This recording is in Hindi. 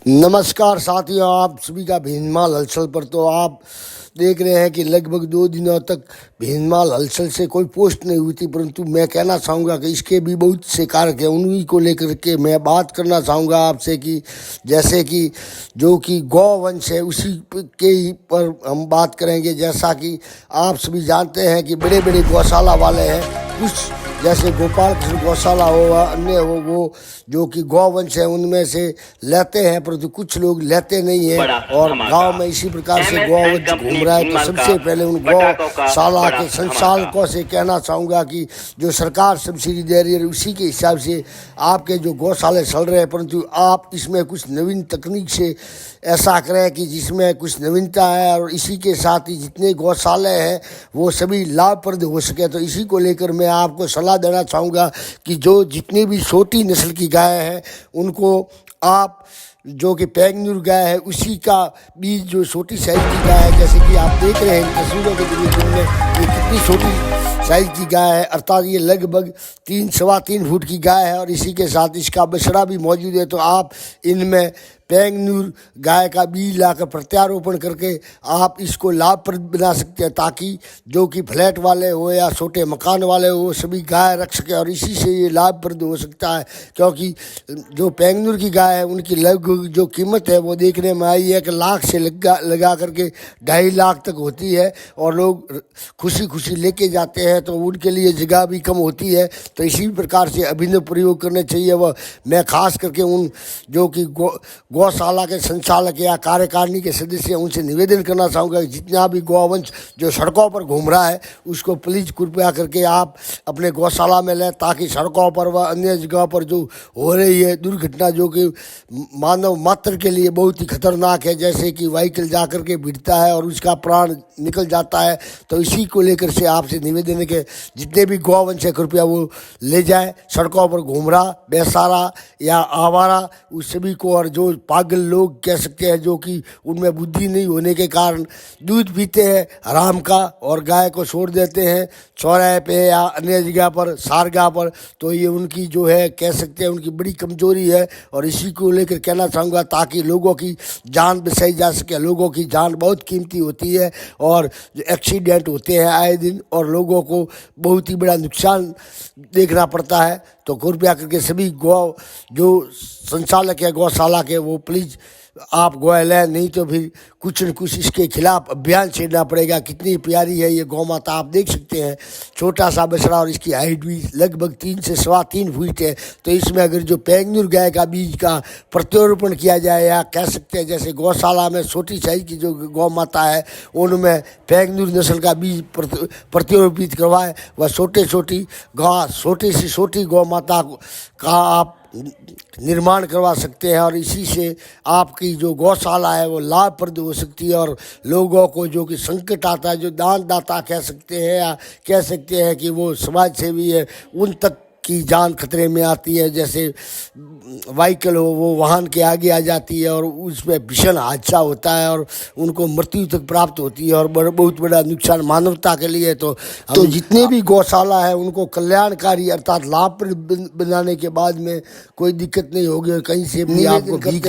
नमस्कार साथियों, आप सभी का भीनमाल हलचल पर। तो आप देख रहे हैं कि लगभग 2 दिनों तक भीनमाल हलचल से कोई पोस्ट नहीं हुई थी, परंतु मैं कहना चाहूँगा कि इसके भी बहुत से कारक हैं। उन्हीं को लेकर के मैं बात करना चाहूँगा आपसे कि जैसे कि जो कि गौवंश है उसी के ही पर हम बात करेंगे। जैसा कि आप सभी जानते हैं कि बड़े बड़े गौशाला वाले हैं, कुछ जैसे गोपाल कृष्ण गौशाला हो अन्य हो, वो जो कि गौवंश है उनमें से लेते हैं, परंतु कुछ लोग लेते नहीं है और गांव में इसी प्रकार से गौवंश घूम रहा है। तो सबसे पहले उन गौशाला के संचालकों से कहना चाहूँगा कि जो सरकार सब्सिडी दे रही है उसी के हिसाब से आपके जो गौशाले चल रहे हैं, परंतु आप इसमें कुछ नवीन तकनीक से ऐसा करें कि जिसमें कुछ नवीनता है और इसी के साथ ही जितने गौशाले हैं वो सभी लाभप्रद हो सके। तो इसी को लेकर मैं आपको सलाह देना चाहूँगा कि जो जितनी भी छोटी नस्ल की गाय हैं उनको आप जो कि पैगनूर गाय है उसी का बीज, जो छोटी साइज की गाय है, जैसे कि आप देख रहे हैं तस्वीरों के जरिए में ये कितनी छोटी साइज की गाय है, अर्थात ये लगभग 3-3.25 फुट की गाय है और इसी के साथ इसका बछड़ा भी मौजूद है। तो आप इनमें पैगनूर गाय का बीज लाकर प्रत्यारोपण करके आप इसको लाभप्रद बना सकते हैं, ताकि जो कि फ्लैट वाले हो या छोटे मकान वाले हो सभी गाय रख सके और इसी से ये लाभप्रद हो सकता है। क्योंकि जो पैगनूर की गाय है उनकी लगभग जो कीमत है वो देखने में आई है कि लाख से लगा करके 2.5 लाख तक होती है और लोग खुशी खुशी लेके जाते हैं, तो उनके लिए जगह भी कम होती है। तो इसी प्रकार से अभिनव प्रयोग करने चाहिए। वह मैं खास करके उन जो कि गौशाला के संचालक या कार्यकारिणी के सदस्य उनसे निवेदन करना चाहूँगा कि जितना भी गौवंश जो सड़कों पर घूम रहा है उसको प्लीज़ कृपया करके आप अपने गौशाला में लें, ताकि सड़कों पर व अन्य जगह पर जो हो रही है दुर्घटना जो कि मानव मात्र के लिए बहुत ही खतरनाक है, जैसे कि व्हीकल जा कर के भिड़ता है और उसका प्राण निकल जाता है। तो इसी को लेकर से आपसे निवेदन है कि जितने भी गौवंश है कृपया वो ले जाए। सड़कों पर घूम रहा बेसारा या आवारा उस सभी को, और जो पागल लोग कह सकते हैं जो कि उनमें बुद्धि नहीं होने के कारण दूध पीते हैं हराम का और गाय को छोड़ देते हैं चौराहे पे या अन्य जगह पर सारगाह पर, तो ये उनकी जो है कह सकते हैं उनकी बड़ी कमजोरी है। और इसी को लेकर कहना चाहूँगा ताकि लोगों की जान बचाई जा सके। लोगों की जान बहुत कीमती होती है और जो एक्सीडेंट होते हैं आए दिन और लोगों को बहुत ही बड़ा नुकसान देखना पड़ता है। तो कृपया करके सभी गौ जो संचालक है गौशाला के वो प्लीज़ आप गौ लें, नहीं तो फिर कुछ न कुछ इसके खिलाफ अभियान छेड़ना पड़ेगा। कितनी प्यारी है ये गौ माता, आप देख सकते हैं छोटा सा बछड़ा और इसकी हाइट भी लगभग 3 से 3.25 फीट है। तो इसमें अगर जो पैगनूर गाय का बीज का प्रत्यारोपण किया जाए या कह सकते हैं जैसे गौशाला में छोटी साइज की जो गौ माता है उनमें पैगनूर नस्ल का बीज प्रत्यारोपित करवाए, वह छोटी से छोटी गौ माता का आप निर्माण करवा सकते हैं और इसी से आपकी जो गौशाला है वो लाभप्रद हो सकती है। और लोगों को जो कि संकट आता है, जो दानदाता कह सकते हैं या कह सकते हैं कि वो समाज सेवी है, उन तक की जान खतरे में आती है। जैसे व्हीकल हो वो वाहन के आगे आ जाती है और उसमें भीषण हादसा होता है और उनको मृत्यु तक प्राप्त होती है और बहुत बड़ा नुकसान मानवता के लिए। तो जितने भी गौशाला है उनको कल्याणकारी अर्थात लाभप्रद बनाने के बाद में कोई दिक्कत नहीं होगी और कहीं से भी आपको भीख